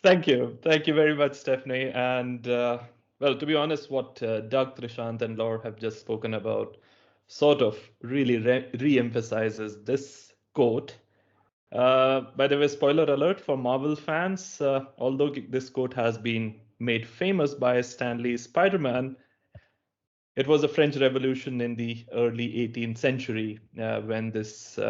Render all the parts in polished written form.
Thank you. Thank you very much, Stephanie. And well, to be honest, what Doug, Trishant, and Laure have just spoken about sort of really re-emphasizes this quote. By the way, spoiler alert for Marvel fans, although this quote has been made famous by Stan Lee's Spider-Man, it was the French Revolution in the early 18th century when this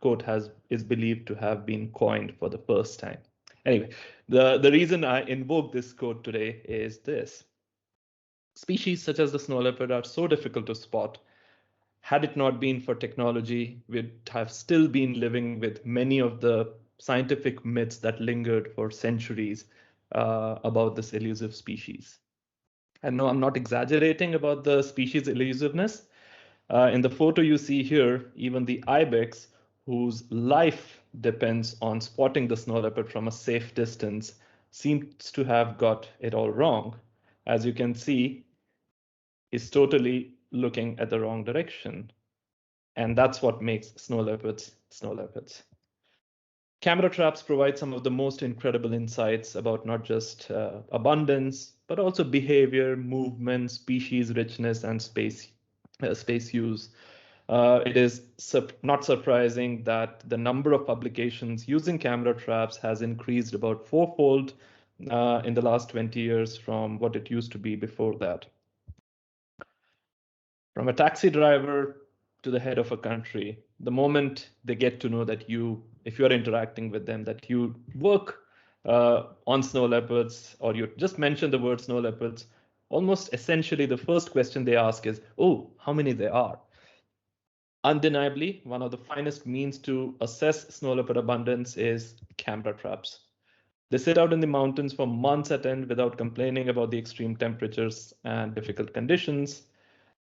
quote is believed to have been coined for the first time. Anyway, the reason I invoke this quote today is this. Species such as the snow leopard are so difficult to spot. Had it not been for technology, we'd have still been living with many of the scientific myths that lingered for centuries about this elusive species. And no, I'm not exaggerating about the species elusiveness. In the photo you see here, even the ibex, whose life depends on spotting the snow leopard from a safe distance, seems to have got it all wrong. As you can see, is totally looking at the wrong direction. And that's what makes snow leopards snow leopards. Camera traps provide some of the most incredible insights about not just abundance, but also behavior, movement, species richness, and space use. It is not surprising that the number of publications using camera traps has increased about fourfold in the last 20 years from what it used to be before that. From a taxi driver to the head of a country, the moment they get to know that if you're interacting with them, that you work on snow leopards, or you just mention the word snow leopards, almost essentially the first question they ask is, oh, how many there are? Undeniably, one of the finest means to assess snow leopard abundance is camera traps. They sit out in the mountains for months at end without complaining about the extreme temperatures and difficult conditions.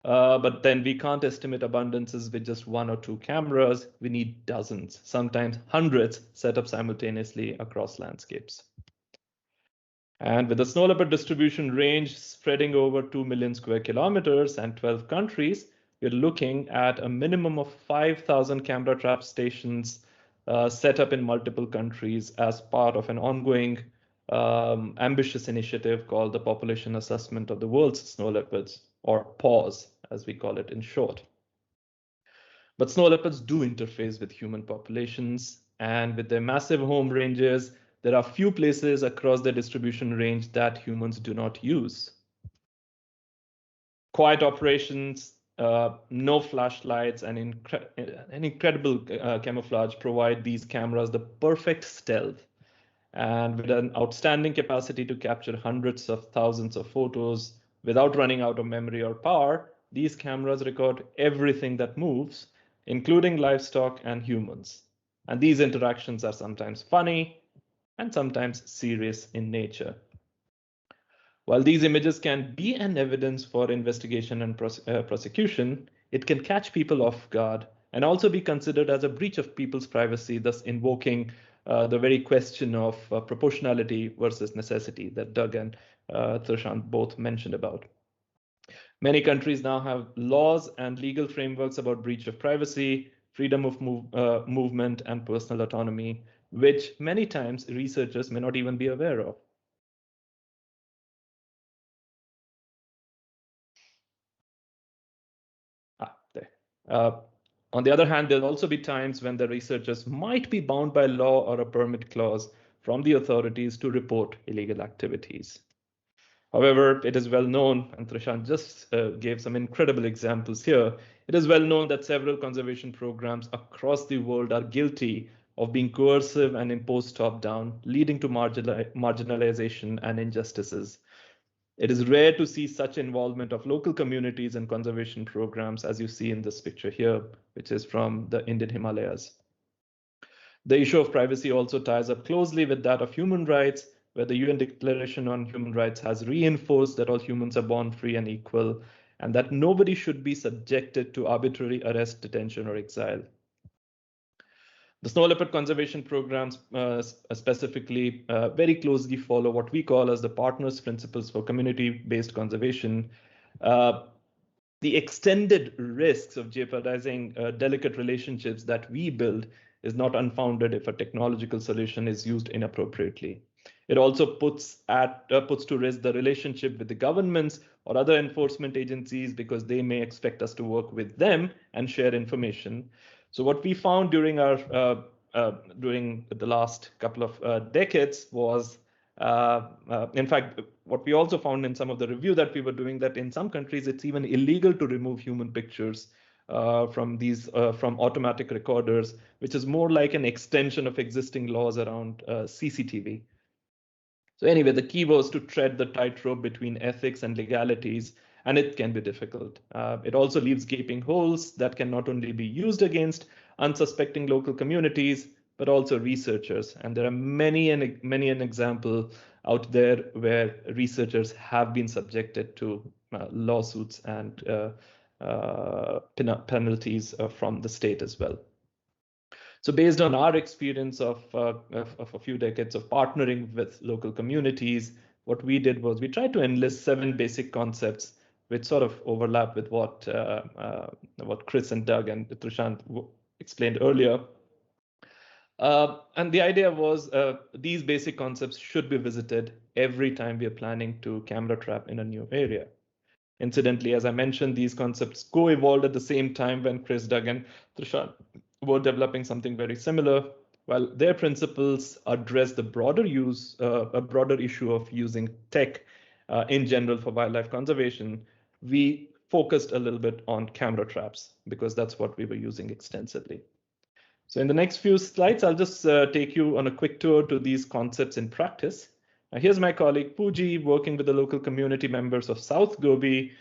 But then we can't estimate abundances with just one or two cameras. We need dozens, sometimes hundreds, set up simultaneously across landscapes. And with the snow leopard distribution range spreading over 2 million square kilometers and 12 countries, we're looking at a minimum of 5,000 camera trap stations set up in multiple countries as part of an ongoing ambitious initiative called the Population Assessment of the World's Snow Leopards, or PAWS, as we call it in short. But snow leopards do interface with human populations, and with their massive home ranges, there are few places across the distribution range that humans do not use. Quiet operations, no flashlights, and an incredible camouflage provide these cameras the perfect stealth. And with an outstanding capacity to capture hundreds of thousands of photos without running out of memory or power, these cameras record everything that moves, including livestock and humans. And these interactions are sometimes funny and sometimes serious in nature. While these images can be an evidence for investigation and prosecution, it can catch people off guard and also be considered as a breach of people's privacy, thus invoking the very question of proportionality versus necessity that Doug and Trishant both mentioned about. Many countries now have laws and legal frameworks about breach of privacy, freedom of movement, and personal autonomy, which many times researchers may not even be aware of. On the other hand, there'll also be times when the researchers might be bound by law or a permit clause from the authorities to report illegal activities. However, it is well known, and Trishant just gave some incredible examples here, it is well known that several conservation programs across the world are guilty of being coercive and imposed top-down, leading to marginalization and injustices. It is rare to see such involvement of local communities in conservation programs as you see in this picture here, which is from the Indian Himalayas. The issue of privacy also ties up closely with that of human rights, where the UN Declaration on Human Rights has reinforced that all humans are born free and equal, and that nobody should be subjected to arbitrary arrest, detention, or exile. The snow leopard conservation programs specifically very closely follow what we call as the partners' principles for community-based conservation. The extended risks of jeopardizing delicate relationships that we build is not unfounded if a technological solution is used inappropriately. It also puts to risk the relationship with the governments or other enforcement agencies because they may expect us to work with them and share information. So what we found during during the last couple of decades was, in fact, what we also found in some of the review that we were doing, that in some countries it's even illegal to remove human pictures from automatic recorders, which is more like an extension of existing laws around CCTV. So anyway, the key was to tread the tightrope between ethics and legalities, and it can be difficult. It also leaves gaping holes that can not only be used against unsuspecting local communities, but also researchers. And there are many an example out there where researchers have been subjected to lawsuits and penalties from the state as well. So based on our experience of a few decades of partnering with local communities, what we did was we tried to enlist 7 basic concepts which sort of overlap with what Chris and Doug and Trishant explained earlier. And the idea was these basic concepts should be visited every time we are planning to camera trap in a new area. Incidentally, as I mentioned, these concepts co-evolved at the same time when Chris, Doug, and Trishant were developing something very similar. While their principles address the broader issue of using tech in general for wildlife conservation, we focused a little bit on camera traps because that's what we were using extensively. So in the next few slides, I'll just take you on a quick tour to these concepts in practice. Here's my colleague Pooji working with the local community members of South Gobi.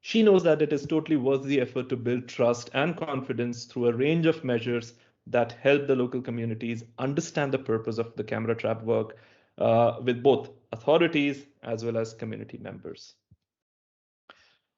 She knows that it is totally worth the effort to build trust and confidence through a range of measures that help the local communities understand the purpose of the camera trap work with both authorities as well as community members.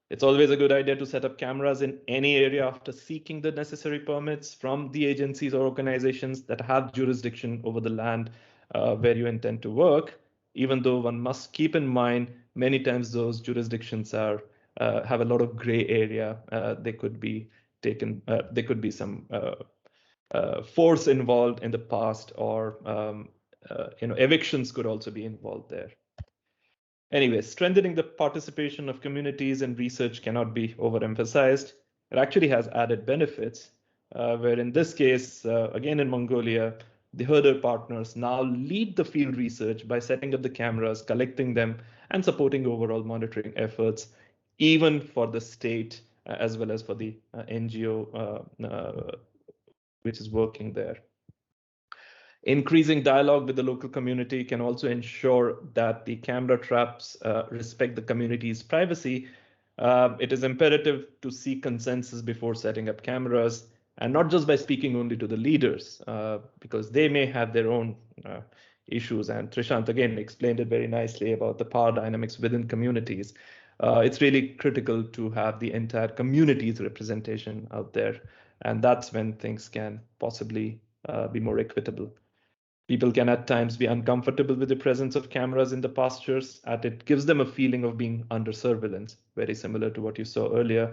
It's always a good idea to set up cameras in any area after seeking the necessary permits from the agencies or organizations that have jurisdiction over the land where you intend to work, even though one must keep in mind many times those jurisdictions are have a lot of gray area. They could be taken, there could be some force involved in the past, or evictions could also be involved there. Anyway, strengthening the participation of communities in research cannot be overemphasized. It actually has added benefits, where in this case, again in Mongolia, the herder partners now lead the field research by setting up the cameras, collecting them, and supporting overall monitoring efforts, even for the state as well as for the NGO which is working there. Increasing dialogue with the local community can also ensure that the camera traps respect the community's privacy. It is imperative to seek consensus before setting up cameras, and not just by speaking only to the leaders, because they may have their own issues. And Trishant again explained it very nicely about the power dynamics within communities. It's really critical to have the entire community's representation out there, and that's when things can possibly be more equitable. People can at times be uncomfortable with the presence of cameras in the pastures, and it gives them a feeling of being under surveillance, very similar to what you saw earlier.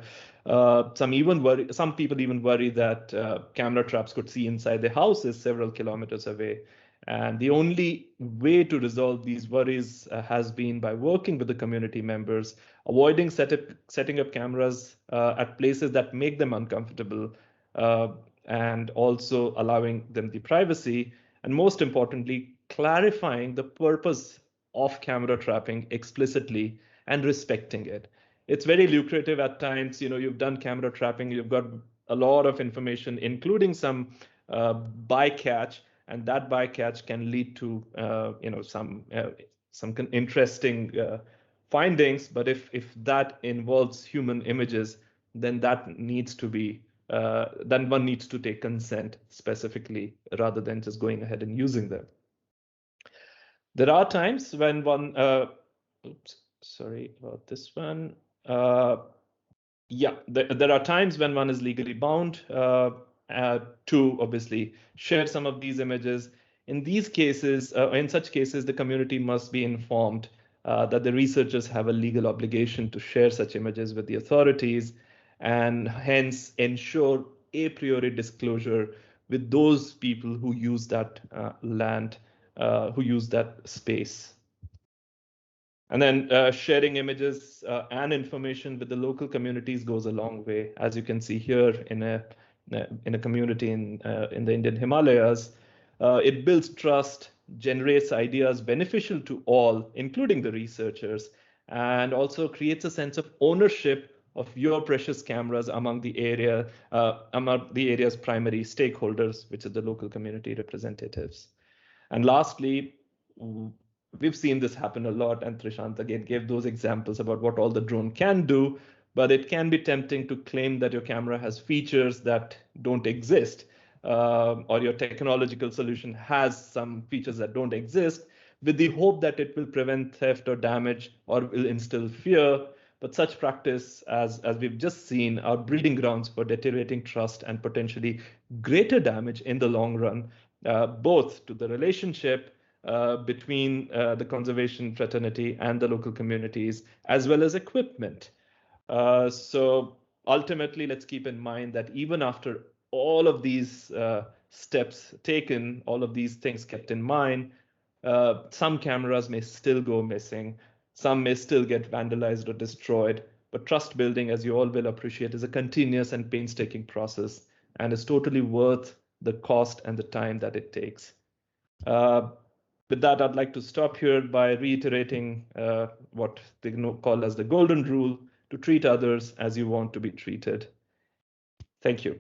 Some people even worry that camera traps could see inside their houses several kilometers away. And the only way to resolve these worries has been by working with the community members, avoiding setting up cameras at places that make them uncomfortable, and also allowing them the privacy. And most importantly, clarifying the purpose of camera trapping explicitly and respecting it. It's very lucrative at times. You've done camera trapping, you've got a lot of information, including some bycatch, and that bycatch can lead to some interesting findings. But if that involves human images, then that needs to be then one needs to take consent specifically rather than just going ahead and using them. There are times when one, oops, sorry about this one. Yeah, there are times when one is legally bound to obviously share some of these images. In these cases, in such cases, the community must be informed that the researchers have a legal obligation to share such images with the authorities, and hence ensure a priori disclosure with those people who use that land who use that space. And then sharing images and information with the local communities goes a long way. As you can see here in a community in the Indian Himalayas, it builds trust, generates ideas beneficial to all, including the researchers, and also creates a sense of ownership of your precious cameras among the area's primary stakeholders, which are the local community representatives. And lastly, we've seen this happen a lot, and Trishant again gave those examples about what all the drone can do, but it can be tempting to claim that your camera has features that don't exist, or your technological solution has some features that don't exist, with the hope that it will prevent theft or damage or will instill fear. But such practice, as we've just seen, are breeding grounds for deteriorating trust and potentially greater damage in the long run, both to the relationship between the conservation fraternity and the local communities, as well as equipment. So ultimately, let's keep in mind that even after all of these steps taken, all of these things kept in mind, some cameras may still go missing, some may still get vandalized or destroyed, but trust building, as you all will appreciate, is a continuous and painstaking process and is totally worth the cost and the time that it takes. With that, I'd like to stop here by reiterating what they call as the golden rule: to treat others as you want to be treated. Thank you.